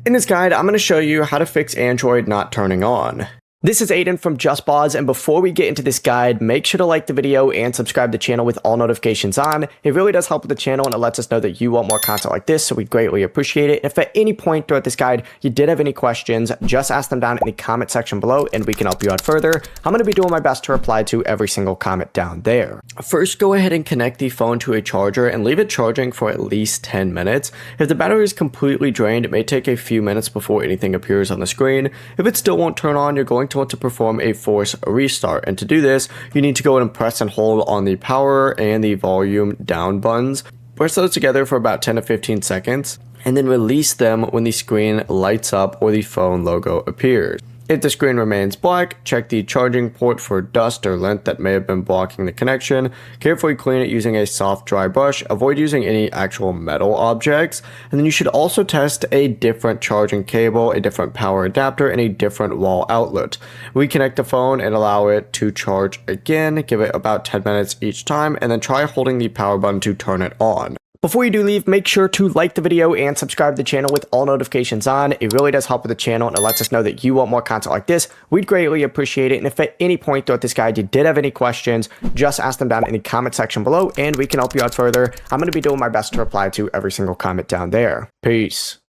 In this guide, I'm going to show you how to fix Android not turning on. This is Aiden from JustPause, and before we get into this guide, make sure to like the video and subscribe to the channel with all notifications on. It really does help with the channel, and it lets us know that you want more content like this, so we greatly appreciate it. If at any point throughout this guide you did have any questions, just ask them down in the comment section below, and we can help you out further. I'm going to be doing my best to reply to every single comment down there. First, go ahead and connect the phone to a charger and leave it charging for at least 10 minutes. If the battery is completely drained, it may take a few minutes before anything appears on the screen. If it still won't turn on, you're going to want to perform a force restart, and to do this you need to go and press and hold on the power and the volume down buttons. Press those together for about 10 to 15 seconds and then release them when the screen lights up or the phone logo appears. If the screen remains black, check the charging port for dust or lint that may have been blocking the connection. Carefully clean it using a soft, dry brush. Avoid using any actual metal objects. And then you should also test a different charging cable, a different power adapter, and a different wall outlet. Reconnect the phone and allow it to charge again. Give it about 10 minutes each time, and then try holding the power button to turn it on. Before you do leave, make sure to like the video and subscribe to the channel with all notifications on. It really does help with the channel, and it lets us know that you want more content like this. We'd greatly appreciate it. And if at any point throughout this guide you did have any questions, just ask them down in the comment section below, and we can help you out further. I'm going to be doing my best to reply to every single comment down there. Peace.